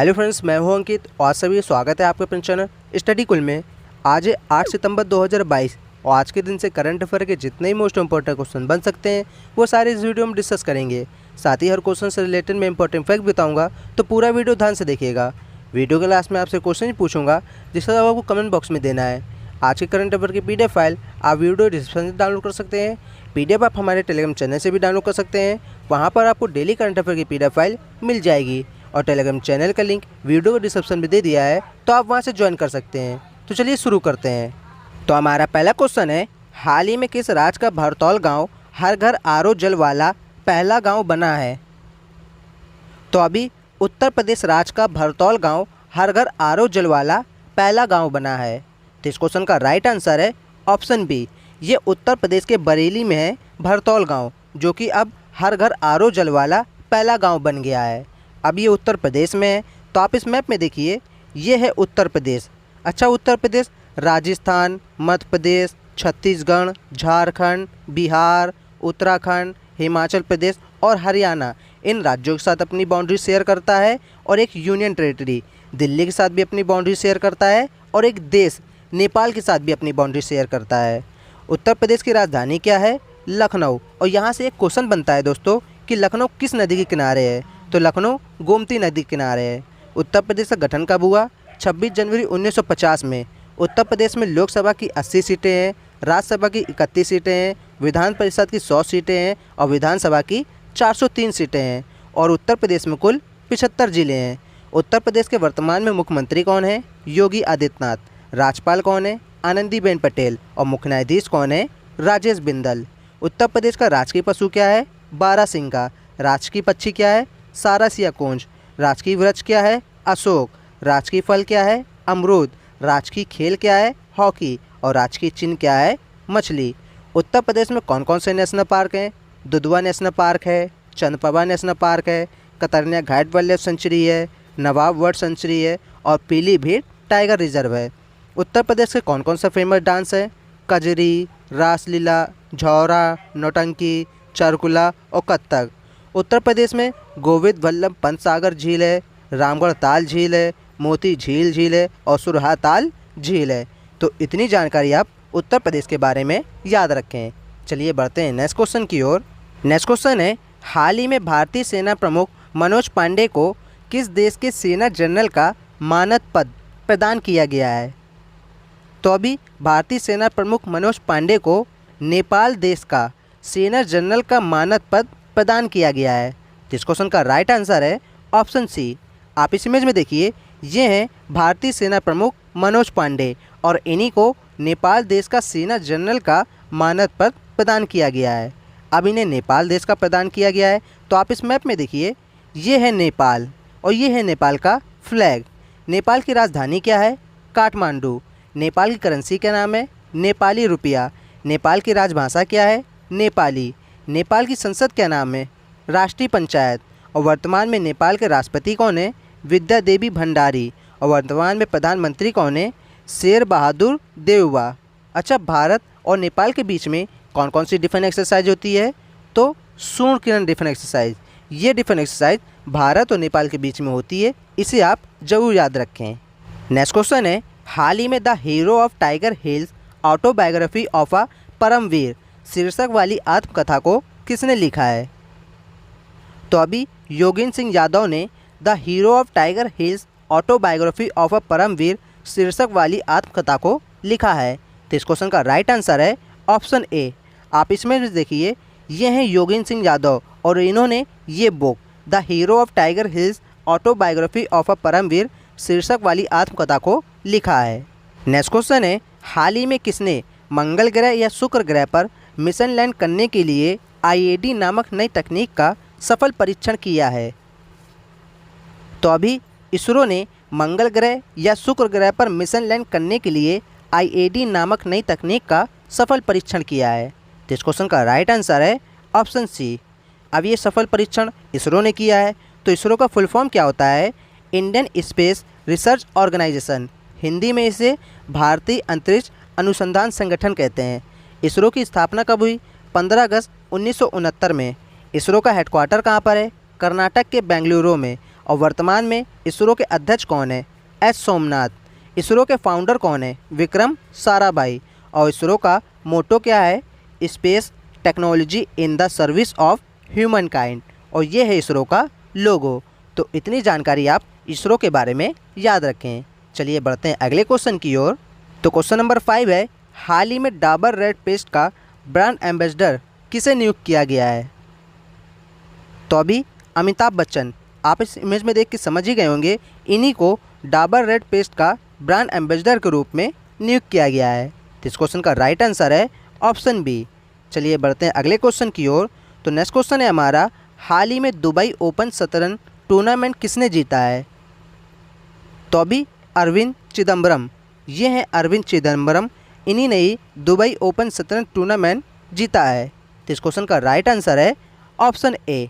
Hello friends, मैं हूं अंकित और सभी स्वागत है आपके अपने चैनल स्टडी कुल में। आज है 8 सितंबर 2022 और आज के दिन से करंट अफेयर के जितने ही मोस्ट इंपॉर्टेंट क्वेश्चन बन सकते हैं वो सारे इस वीडियो में डिस्कस करेंगे। साथ ही हर क्वेश्चन से रिलेटेड मैं इंपॉर्टेंट फैक्ट बताऊँगा, तो पूरा वीडियो ध्यान से देखिएगा। वीडियो के लास्ट में आपसे क्वेश्चन पूछूंगा जिसका जवाब आपको कमेंट बॉक्स में देना है। आज के करंट अफेयर की PDF फाइल आप वीडियो डिस्क्रिप्शन से डाउनलोड कर सकते हैं। PDF आप हमारे टेलीग्राम चैनल से भी डाउनलोड कर सकते हैं। वहाँ पर आपको डेली करंट अफेयर की PDF फाइल मिल जाएगी और टेलीग्राम चैनल का लिंक वीडियो को डिस्क्रिप्शन में दे दिया है, तो आप वहाँ से ज्वाइन कर सकते हैं। तो चलिए शुरू करते हैं। तो हमारा पहला क्वेश्चन है, हाल ही में किस राज्य का भरतौल गाँव हर घर RO जल वाला पहला गाँव बना है? तो अभी उत्तर प्रदेश राज्य का भरतौल गाँव हर घर RO जल वाला पहला गाँव बना है। तो इस क्वेश्चन का राइट आंसर है ऑप्शन बी। ये उत्तर प्रदेश के बरेली में है भरतौल गाँव, जो कि अब हर घर RO जल वाला पहला गाँव बन गया है। अब ये उत्तर प्रदेश में है, तो आप इस मैप में देखिए, ये है उत्तर प्रदेश। अच्छा, उत्तर प्रदेश राजस्थान, मध्य प्रदेश, छत्तीसगढ़, झारखंड, बिहार, उत्तराखंड, हिमाचल प्रदेश और हरियाणा इन राज्यों के साथ अपनी बाउंड्री शेयर करता है और एक यूनियन टेरिटरी दिल्ली के साथ भी अपनी बाउंड्री शेयर करता है और एक देश नेपाल के साथ भी अपनी बाउंड्री शेयर करता है। उत्तर प्रदेश की राजधानी क्या है? लखनऊ। और यहाँ से एक क्वेश्चन बनता है दोस्तों कि लखनऊ किस नदी के किनारे है? तो लखनऊ गोमती नदी के किनारे है। उत्तर प्रदेश का गठन कब हुआ? 26 जनवरी 1950 में। उत्तर प्रदेश में लोकसभा की 80 सीटें हैं, राज्यसभा की 31 सीटें हैं, विधान परिषद की 100 सीटें हैं और विधानसभा की 403 सीटें हैं। और उत्तर प्रदेश में कुल 75 जिले हैं। उत्तर प्रदेश के वर्तमान में मुख्यमंत्री कौन है? योगी आदित्यनाथ। राज्यपाल कौन है? आनंदीबेन पटेल। और मुख्य न्यायाधीश कौन है? राजेश बिंदल। उत्तर प्रदेश का राजकीय पशु क्या है? बारहसिंगा। राजकीय पक्षी क्या है? सारस या कूंज। राजकीय वृक्ष क्या है? अशोक। राजकीय फल क्या है? अमरूद। राजकीय खेल क्या है? हॉकी। और राजकीय चिन्ह क्या है? मछली। उत्तर प्रदेश में कौन कौन से नेशनल पार्क हैं? दुधवा नेशनल पार्क है, चंदपवा नेशनल पार्क है, कतरनिया घाट वाइल्ड लाइफ सेंचुरी है, नवाब वर्ड सेंचुरी है और पीलीभीत टाइगर रिजर्व है। उत्तर प्रदेश के कौन कौन सा फेमस डांस है? कजरी, रासलीला, झौरा, नौटंकी, चरकुला और कत्थक। उत्तर प्रदेश में गोविंद वल्लभ पंत सागर झील है, रामगढ़ ताल झील है, मोती झील है और सुरहा ताल झील है। तो इतनी जानकारी आप उत्तर प्रदेश के बारे में याद रखें। चलिए बढ़ते हैं नेक्स्ट क्वेश्चन की ओर। नेक्स्ट क्वेश्चन है, हाल ही में भारतीय सेना प्रमुख मनोज पांडे को किस देश के सेना जनरल का मानद पद प्रदान किया गया है? तो अभी भारतीय सेना प्रमुख मनोज पांडे को नेपाल देश का सेना जनरल का मानद पद प्रदान किया गया है। इस क्वेश्चन का राइट आंसर है ऑप्शन सी। आप इस इमेज में देखिए, ये हैं भारतीय सेना प्रमुख मनोज पांडे और इन्हीं को नेपाल देश का सेना जनरल का मानद पद प्रदान किया गया है। अब इन्हें नेपाल देश का प्रदान किया गया है, तो आप इस मैप में देखिए, ये है नेपाल और ये है नेपाल का फ्लैग। नेपाल की राजधानी क्या है? काठमांडू। नेपाल की करेंसी क्या नाम है? नेपाली रुपया। नेपाल की राजभाषा क्या है? नेपाली। नेपाल की संसद क्या नाम है? राष्ट्रीय पंचायत। और वर्तमान में नेपाल के राष्ट्रपति कौन है? विद्या देवी भंडारी। और वर्तमान में प्रधानमंत्री कौन है? शेर बहादुर देउवा। अच्छा, भारत और नेपाल के बीच में कौन कौन सी डिफेंस एक्सरसाइज होती है? तो सूर्य किरण डिफेंस एक्सरसाइज। ये डिफेंस एक्सरसाइज भारत और नेपाल के बीच में होती है, इसे आप जरूर याद रखें। नेक्स्ट क्वेश्चन है, हाल ही में the hero of Tiger Hills autobiography of a Paramvir शीर्षक वाली आत्मकथा को किसने लिखा है? तो अभी योगेंद्र सिंह यादव ने the hero of Tiger Hills autobiography of a Paramvir शीर्षक वाली आत्मकथा को लिखा है। तो इस क्वेश्चन का राइट आंसर है ऑप्शन ए। आप इसमें देखिए, ये हैं योगेंद्र सिंह यादव और इन्होंने ये book the hero of Tiger Hills autobiography of a Paramvir शीर्षक वाली आत्मकथा को लिखा है। नेक्स्ट क्वेश्चन है, हाल ही में किसने मंगल ग्रह या शुक्र ग्रह पर मिशन लैंड करने के लिए IAD नामक नई तकनीक का सफल परीक्षण किया है? तो अभी इसरो ने मंगल ग्रह या शुक्र ग्रह पर मिशन लैंड करने के लिए IAD नामक नई तकनीक का सफल परीक्षण किया है। तो इस क्वेश्चन का राइट आंसर है ऑप्शन सी। अब ये सफल परीक्षण इसरो ने किया है, तो इसरो का फुल फॉर्म क्या होता है? Indian space research organisation. Hindi में इसे भारतीय अंतरिक्ष अनुसंधान संगठन कहते हैं। इसरो की स्थापना कब हुई? 15 अगस्त 1969 में। इसरो का हेडक्वार्टर कहाँ पर है? कर्नाटक के बेंगलुरु में। और वर्तमान में इसरो के अध्यक्ष कौन है? एस सोमनाथ। इसरो के फाउंडर कौन है? विक्रम साराभाई। और इसरो का मोटो क्या है? Space technology in the service of human kind. और ये है इसरो का लोगो। तो इतनी जानकारी आप इसरो के बारे में याद रखें। चलिए बढ़ते हैं अगले क्वेश्चन की ओर। तो क्वेश्चन नंबर 5 है, हाल ही में डाबर रेड पेस्ट का ब्रांड एम्बेसडर किसे नियुक्त किया गया है? तो अभी अमिताभ बच्चन, आप इस इमेज में देख के समझ ही गए होंगे, इन्हीं को डाबर रेड पेस्ट का ब्रांड एम्बेसडर के रूप में नियुक्त किया गया है। तो इस क्वेश्चन का राइट आंसर है ऑप्शन बी। चलिए बढ़ते हैं अगले क्वेश्चन की ओर। तो नेक्स्ट क्वेश्चन है हमारा, हाल ही में दुबई ओपन शतरंज टूर्नामेंट किसने जीता है? तो अभी अरविंद चिदम्बरम, ये हैं अरविंद चिदम्बरम, इन्हीं ने ही दुबई ओपन शतरंज टूर्नामेंट जीता है। तो इस क्वेश्चन का राइट आंसर है ऑप्शन ए।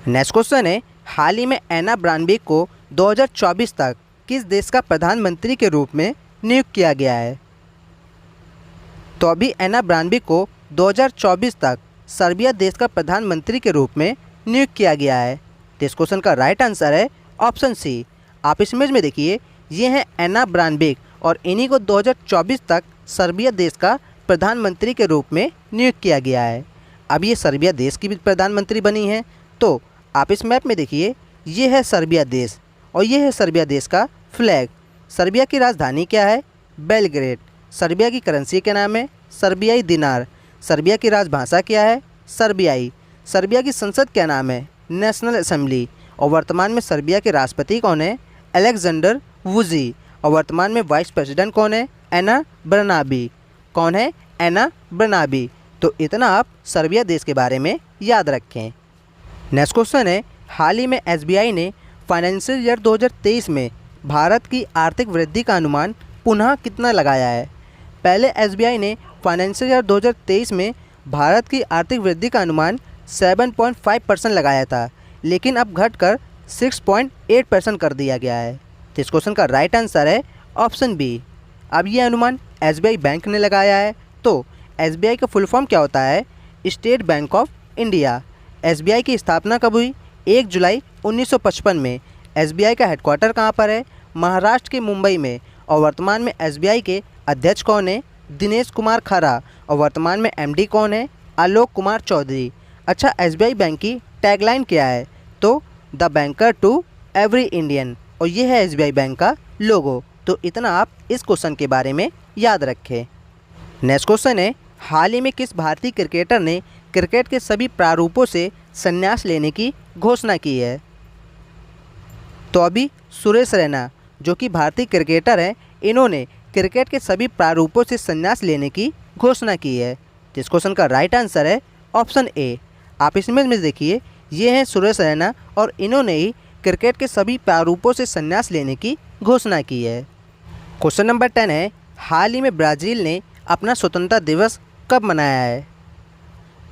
नेक्स्ट क्वेश्चन है, हाल ही में एना ब्रानबिक को 2024 तक किस देश का प्रधानमंत्री के रूप में नियुक्त किया गया है? तो अभी एना ब्रानबिक को 2024 तक सर्बिया देश का प्रधानमंत्री के रूप में नियुक्त किया गया है। तो इस क्वेश्चन का राइट आंसर है ऑप्शन सी। आप इस इमेज में देखिए, ये हैं एना ब्रानबिक और इन्हीं को 2024 तक सर्बिया देश का प्रधानमंत्री के रूप में नियुक्त किया गया है। अब ये सर्बिया देश की भी प्रधानमंत्री बनी हैं। तो आप इस मैप में देखिए, ये है सर्बिया देश और ये है सर्बिया देश का फ्लैग। सर्बिया की राजधानी क्या है? बेलग्रेड। सर्बिया की करेंसी क्या नाम है? सर्बियाई दिनार। सर्बिया की राजभाषा क्या है? सर्बियाई। सर्बिया की संसद क्या नाम है? National assembly. और वर्तमान में सर्बिया के राष्ट्रपति कौन है? अलेक्जेंडर वुजी। और वर्तमान में वाइस प्रेसिडेंट कौन है? एना ब्रनाबी। कौन है? एना ब्रनाबी। तो इतना आप सर्बिया देश के बारे में याद रखें। नेक्स्ट क्वेश्चन है, हाल ही में एसबीआई ने फाइनेंशियल ईयर 2023 में भारत की आर्थिक वृद्धि का अनुमान पुनः कितना लगाया है? पहले एसबीआई ने फाइनेंशियल ईयर 2023 में भारत की आर्थिक वृद्धि का अनुमान 7.5% लगाया था, लेकिन अब घटकर 6.8% कर दिया गया है। तो इस क्वेश्चन का राइट आंसर है ऑप्शन बी। अब ये अनुमान एसबीआई बैंक ने लगाया है। तो एसबीआई का फुल फॉर्म क्या होता है? State bank of India. SBI की स्थापना कब हुई? 1 जुलाई 1955 में। एसबीआई का हेडक्वार्टर कहाँ पर है? महाराष्ट्र के मुंबई में। और वर्तमान में एसबीआई के अध्यक्ष कौन है? दिनेश कुमार खरा। और वर्तमान में एमडी कौन है? आलोक कुमार चौधरी। अच्छा, एसबीआई बैंक की टैगलाइन क्या है? तो the banker to every Indian. और ये है एसबीआई बैंक का लोगो। तो इतना आप इस क्वेश्चन के बारे में याद रखें। नेक्स्ट क्वेश्चन है, हाल ही में किस भारतीय क्रिकेटर ने क्रिकेट के सभी प्रारूपों से संन्यास लेने की घोषणा की है? तो अभी सुरेश रैना, जो कि भारतीय क्रिकेटर हैं, इन्होंने क्रिकेट के सभी प्रारूपों से संन्यास लेने की घोषणा की है। तो इस क्वेश्चन का राइट आंसर है ऑप्शन ए। आप इस इमेज में देखिए, ये हैं सुरेश रैना और इन्होंने ही क्रिकेट के सभी प्रारूपों से संन्यास लेने की घोषणा की है। क्वेश्चन नंबर 10 है, हाल ही में ब्राज़ील ने अपना स्वतंत्रता दिवस कब मनाया है?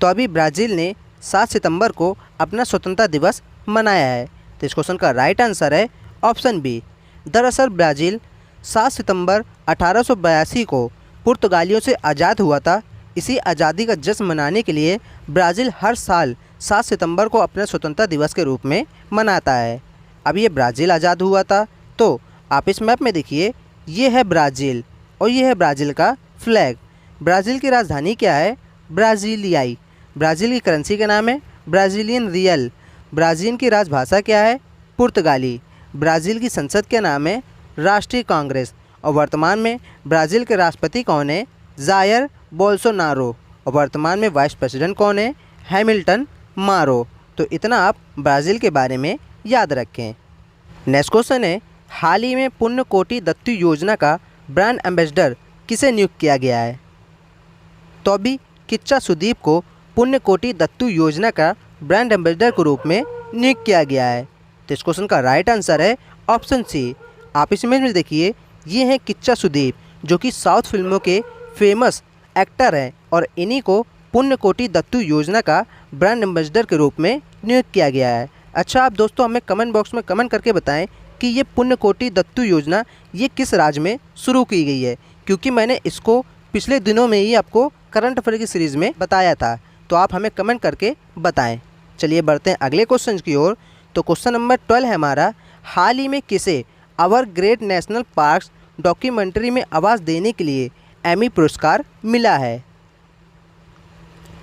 तो अभी ब्राज़ील ने 7 सितंबर को अपना स्वतंत्रता दिवस मनाया है। तो इस क्वेश्चन का राइट आंसर है ऑप्शन बी। दरअसल ब्राज़ील 7 सितंबर 1882 को पुर्तगालियों से आज़ाद हुआ था। इसी आज़ादी का जश्न मनाने के लिए ब्राज़ील हर साल 7 सितंबर को अपने स्वतंत्रता दिवस के रूप में मनाता है। अब ये ब्राज़ील आज़ाद हुआ था। तो आप इस मैप में देखिए, ये है ब्राज़ील और ये है ब्राज़ील का फ्लैग। ब्राज़ील की राजधानी क्या है? ब्राज़ीलियाई। ब्राज़ील की करेंसी का नाम है ब्राज़ीलियन रियल। ब्राज़ील की राजभाषा क्या है? पुर्तगाली। ब्राज़ील की संसद का नाम है राष्ट्रीय कांग्रेस। और वर्तमान में ब्राज़ील के राष्ट्रपति कौन है? Jair Bolsonaro. और वर्तमान में वाइस प्रेसिडेंट कौन है? हैमिल्टन मारो। तो इतना आप ब्राज़ील के बारे में याद रखें। नेक्स्ट क्वेश्चन है, हाल ही में पुण्यकोटि दत्तू योजना का ब्रांड एम्बेसडर किसे नियुक्त किया गया है? तो अभी किच्चा सुदीप को पुण्यकोटि दत्तू योजना का ब्रांड एम्बेसडर के रूप में नियुक्त किया गया है। तो इस क्वेश्चन का राइट आंसर है ऑप्शन सी। आप इस इमेज में देखिए, ये हैं किच्चा सुदीप, जो कि साउथ फिल्मों के फेमस एक्टर हैं और इन्हीं को पुण्यकोटि दत्तू योजना का ब्रांड एम्बेसडर के रूप में नियुक्त किया गया है। अच्छा, आप दोस्तों हमें कमेंट बॉक्स में कमेंट करके बताएं कि ये पुण्यकोटि दत्तू योजना ये किस राज्य में शुरू की गई है, क्योंकि मैंने इसको पिछले दिनों में ही आपको करंट अफेयर की सीरीज़ में बताया था। तो आप हमें कमेंट करके बताएं। चलिए बढ़ते हैं अगले क्वेश्चन की ओर। तो क्वेश्चन नंबर 12 है हमारा, हाल ही में किसे our great national parks documentary में आवाज़ देने के लिए एमी पुरस्कार मिला है?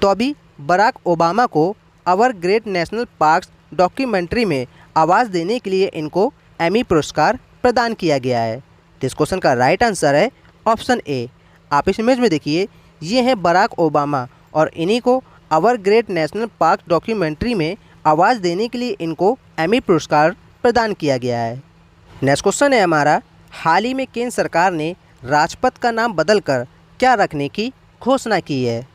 तो अभी बराक ओबामा को our great national parks documentary में आवाज़ देने के लिए इनको एमी पुरस्कार प्रदान किया गया है। तो इस क्वेश्चन का राइट आंसर है ऑप्शन ए। आप इस इमेज में देखिए, ये है बराक ओबामा और इन्हीं को our great national park documentary में आवाज़ देने के लिए इनको एमी पुरस्कार प्रदान किया गया है। नेक्स्ट क्वेश्चन है हमारा, हाल ही में केंद्र सरकार ने राजपथ का नाम बदलकर क्या रखने की घोषणा की है?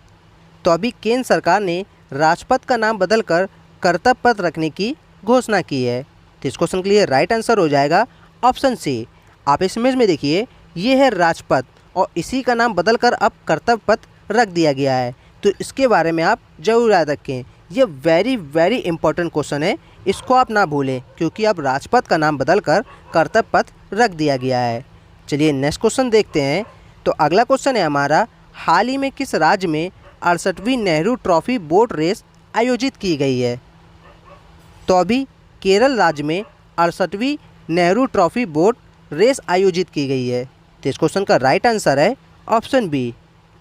तो अभी केंद्र सरकार ने राजपथ का नाम बदलकर कर्तव्य पथ रखने की घोषणा की है। तो इस क्वेश्चन के लिए राइट आंसर हो जाएगा ऑप्शन सी। आप इस इमेज में देखिए, ये है राजपथ और इसी का नाम बदलकर अब कर्तव्य पथ रख दिया गया है। तो इसके बारे में आप जरूर याद रखें, ये वेरी इंपॉर्टेंट क्वेश्चन है, इसको आप ना भूलें क्योंकि अब राजपथ का नाम बदलकर कर्तव्य पथ रख दिया गया है। चलिए नेक्स्ट क्वेश्चन देखते हैं। तो अगला क्वेश्चन है हमारा, हाल ही में किस राज्य में 68वीं नेहरू ट्रॉफी बोट रेस आयोजित की गई है? तो अभी केरल राज्य में 68वीं नेहरू ट्रॉफी बोट रेस आयोजित की गई है। तो इस क्वेश्चन का राइट आंसर है ऑप्शन बी।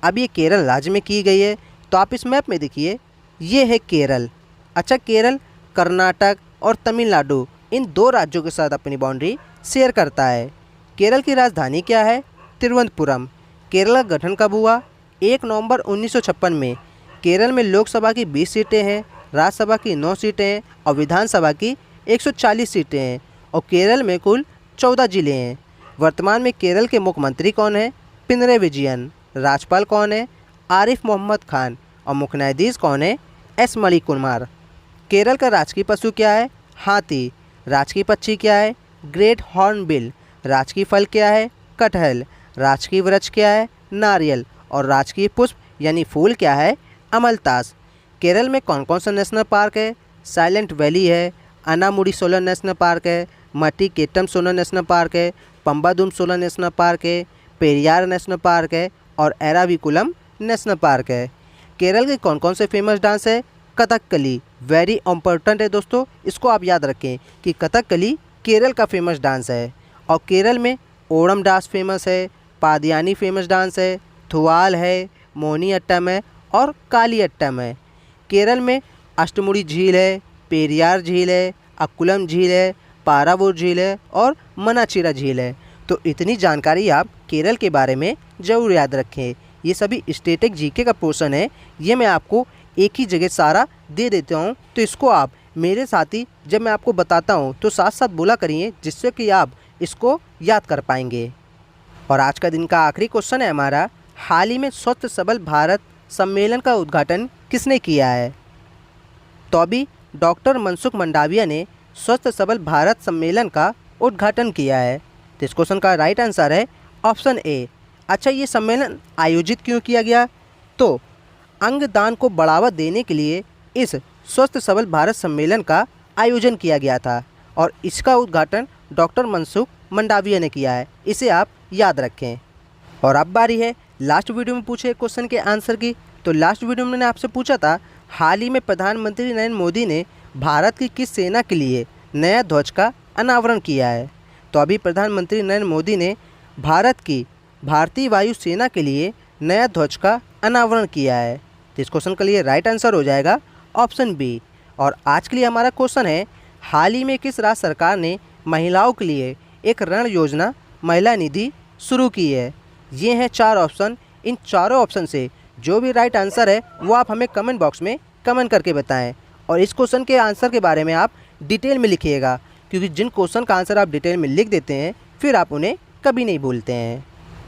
अब ये केरल राज्य में की गई है। तो आप इस मैप में देखिए, ये है केरल। अच्छा, केरल कर्नाटक और तमिलनाडु इन दो राज्यों के साथ अपनी बाउंड्री शेयर करता है। केरल की राजधानी क्या है? तिरुवनंतपुरम। केरल का गठन कब हुआ? 1 नवंबर 1956 में। केरल में लोकसभा की 20 सीटें हैं, राज्यसभा की 9 सीटें हैं और विधानसभा की 140 सीटें हैं और केरल में कुल 14 जिले हैं। वर्तमान में केरल के मुख्यमंत्री कौन है? पिनरई विजयन। राज्यपाल कौन है? आरिफ मोहम्मद खान। और मुख्य न्यायाधीश कौन है? एस मणि कुमार। केरल का राजकीय पशु क्या है? हाथी। राजकीय पक्षी क्या है? Great hornbill. राजकीय फल क्या है? कटहल। राजकीय वृक्ष क्या है? नारियल। और राजकीय पुष्प यानी फूल क्या है? अमलतास। केरल में कौन कौन सा नेशनल पार्क है? साइलेंट वैली है, अनामुडी सोलर नेशनल पार्क है, मट्टिकेट्टम सोलर नेशनल पार्क है, पंबादुम सोलर नेशनल पार्क है, पेरियार नेशनल पार्क है और एराविकुलम नेशनल पार्क है। केरल के कौन कौन से फेमस डांस है? कथकली। वेरी इंपॉर्टेंट है दोस्तों, इसको आप याद रखें कि कथकली केरल का फेमस डांस है। और केरल में ओणम डांस फेमस है, पादियानी फेमस डांस है, थुआल है, मोनी अट्टम है और काली अट्टम है। केरल में अष्टमुड़ी झील है, पेरियार झील है, अक्कुलम झील है, पारावूर झील है और मनाचिरा झील है। तो इतनी जानकारी आप केरल के बारे में ज़रूर याद रखें। ये सभी स्टैटिक जीके का पोर्शन है, ये मैं आपको एक ही जगह सारा दे देता हूँ। तो इसको आप मेरे साथ ही जब मैं आपको बताता हूँ तो साथ साथ बोला करिए, जिससे कि आप इसको याद कर पाएंगे। और आज का दिन का आखिरी क्वेश्चन है हमारा, हाल ही में स्वस्थ सबल भारत सम्मेलन का उद्घाटन किसने किया है? तो अभी डॉक्टर मनसुख मंडाविया ने स्वस्थ सबल भारत सम्मेलन का उद्घाटन किया है। तो इस क्वेश्चन का राइट आंसर है ऑप्शन ए। अच्छा, ये सम्मेलन आयोजित क्यों किया गया? तो अंगदान को बढ़ावा देने के लिए इस स्वस्थ सबल भारत सम्मेलन का आयोजन किया गया था और इसका उद्घाटन डॉक्टर मनसुख मंडाविया ने किया है। इसे आप याद रखें। और अब बारी है लास्ट वीडियो में पूछे क्वेश्चन के आंसर की। तो लास्ट वीडियो में मैंने आपसे पूछा था, हाल ही में प्रधानमंत्री नरेंद्र मोदी ने भारत की किस सेना के लिए नया ध्वज का अनावरण किया है? तो अभी प्रधानमंत्री नरेंद्र मोदी ने भारत की भारतीय वायु सेना के लिए नया ध्वज का अनावरण किया है। तो इस क्वेश्चन के लिए राइट आंसर हो जाएगा ऑप्शन बी। और आज के लिए हमारा क्वेश्चन है, हाल ही में किस राज्य सरकार ने महिलाओं के लिए एक ऋण योजना महिला निधि शुरू की है? ये हैं 4 ऑप्शन। इन चारों ऑप्शन से जो भी राइट आंसर है वो आप हमें कमेंट बॉक्स में कमेंट करके बताएं। और इस क्वेश्चन के आंसर के बारे में आप डिटेल में लिखिएगा, क्योंकि जिन क्वेश्चन का आंसर आप डिटेल में लिख देते हैं फिर आप उन्हें कभी नहीं भूलते हैं।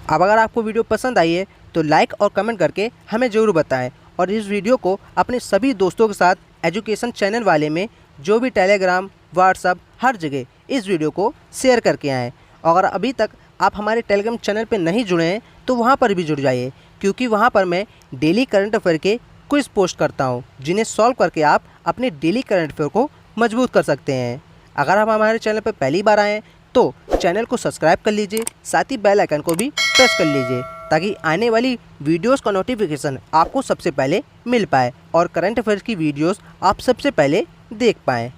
अब अगर आपको वीडियो पसंद आई है तो लाइक और कमेंट करके हमें ज़रूर बताएं और इस वीडियो को अपने सभी दोस्तों के साथ एजुकेशन चैनल वाले में, जो भी टेलीग्राम, व्हाट्सअप, हर जगह इस वीडियो को शेयर करके आएँ। अगर अभी तक आप हमारे टेलीग्राम चैनल पर नहीं जुड़े हैं तो वहाँ पर भी जुड़ जाइए, क्योंकि वहाँ पर मैं डेली करंट अफेयर के क्विज पोस्ट करता हूँ, जिन्हें सॉल्व करके आप अपने डेली करंट अफेयर को मजबूत कर सकते हैं। अगर आप हमारे चैनल पर पहली बार आएँ तो चैनल को सब्सक्राइब कर लीजिए, साथ ही बेल आइकन को भी प्रेस कर लीजिए, ताकि आने वाली वीडियोस का नोटिफिकेशन आपको सबसे पहले मिल पाए और करंट अफेयर्स की वीडियोस आप सबसे पहले देख पाएँ।